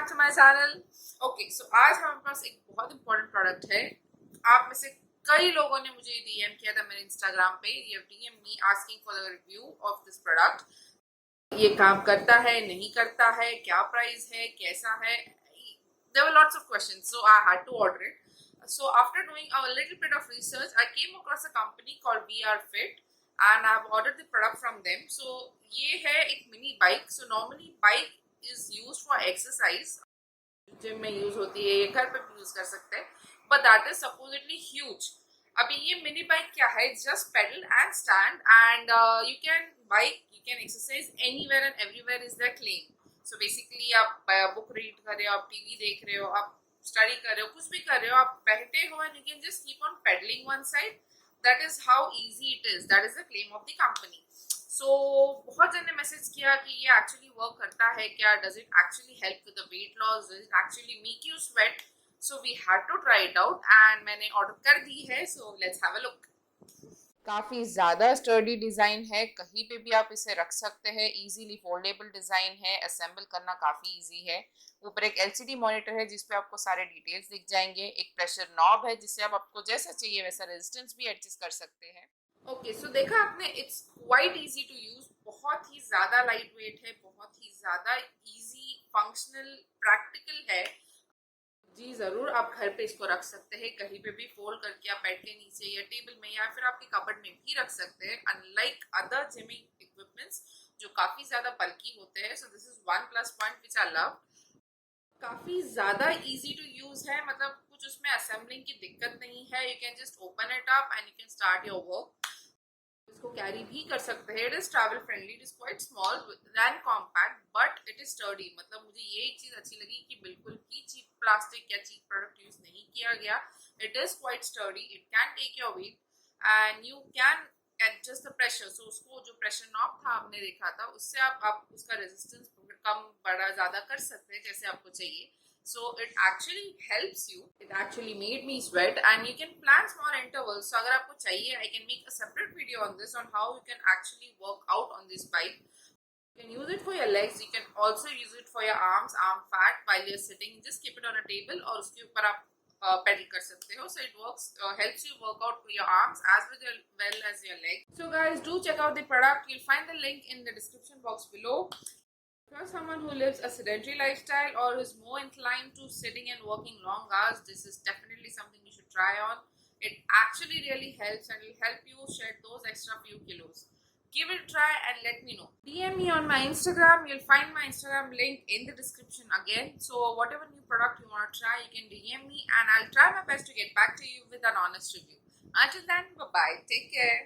Back to my channel. Okay, so आज हमारे पास एक बहुत इंपॉर्टेंट प्रोडक्ट है। आप में से कई लोगों ने मुझे डीएम किया था मेरे इंस्टाग्राम पे। You have DM me asking for the review of this product. ये काम करता है, नहीं करता है, क्या प्राइस है, कैसा है? There were lots of questions, so I had to order it. So after doing a little bit of research, I came across a company called We Are Fit, and I've ordered the product from them. So ये है एक mini bike. So normally bike is used for exercise. Gym में use होती है, ये घर पे भी यूज कर सकते हैं, but that is supposedly huge. अभी ये मिनी बाइक क्या है? Just pedal and stand, and you can exercise anywhere and everywhere is their claim. So basically आप बुक रीड कर रहे हो, आप टीवी देख रहे हो, आप स्टडी कर रहे हो, कुछ भी कर रहे हो, आप बैठे हो and you can just keep on pedaling one side. That is how easy it is. That is the claim of the company. So बहुत जन ने मैसेज किया कि ये एक्चुअली वर्क करता है क्या? Does it actually help with the weight loss? Does it actually make you sweat? So we had to try it out and मैंने ऑर्डर कर दी है. So let's have a look. काफ़ी ज़्यादा स्टर्डी डिज़ाइन है, कहीं पे भी आप इसे रख सकते हैं. इजीली फोल्डेबल डिज़ाइन है, असेंबल करना काफ़ी इजी है. ऊपर एक एलसीडी मॉनिटर है जिस पे आपको सारे डिटेल्स दिख जाएंगे. एक प्रेशर नॉब है जिससे आप आपको जैसा चाहिए वैसा रेजिस्टेंस भी एडजस्ट कर सकते हैं. ओके, सो देखा आपने, it's quite easy to use. बहुत ही ज़्यादा लाइट वेट है, बहुत ही ज़्यादा इजी, फंक्शनल, प्रैक्टिकल है. जी ज़रूर, आप घर पे इसको रख सकते हैं, कहीं पे भी फोल्ड करके आप बेड के नीचे या टेबल में या फिर आपके कबर्ड में भी रख सकते हैं. अनलाइक अदर जिमिंग इक्विपमेंट्स जो काफ़ी ज़्यादा बल्की होते हैं. So this is one plus point which I love. काफ़ी ज़्यादा इजी टू यूज़ है, मतलब कुछ उसमें असेंबलिंग की दिक्कत नहीं है. You can just open it up and you can start your work. इसको कैरी भी कर सकते हैं. It is travel friendly. It is quite small and compact but it is sturdy. मतलब मुझे ये एक चीज अच्छी लगी कि बिल्कुल ही चीप प्लास्टिक या चीप प्रोडक्ट यूज नहीं किया गया. It is quite sturdy. It can take your weight and you can adjust the pressure. सो उसको जो प्रेशर नॉब था आपने देखा था, उससे आप उसका रेजिस्टेंस कम बड़ा ज्यादा कर सकते हैं जैसे आपको चाहिए. So it actually helps you. It actually made me sweat, and you can plan small intervals. So अगर आपको चाहिए, I can make a separate video on this, on how you can actually work out on this bike. You can use it for your legs. You can also use it for your arms, arm fat while you're sitting. Just keep it on a table और उसके ऊपर आप pedal कर सकते हो. So it works, helps you work out for your arms as well as your legs. So guys, do check out the product. You'll find the link in the description box below. If you're someone who lives a sedentary lifestyle or is more inclined to sitting and working long hours, this is definitely something you should try on. It actually really helps and will help you shed those extra few kilos. Give it a try and let me know. DM me on my Instagram. You'll find my Instagram link in the description again. So whatever new product you want to try, you can DM me and I'll try my best to get back to you with an honest review. Until then, bye-bye. Take care.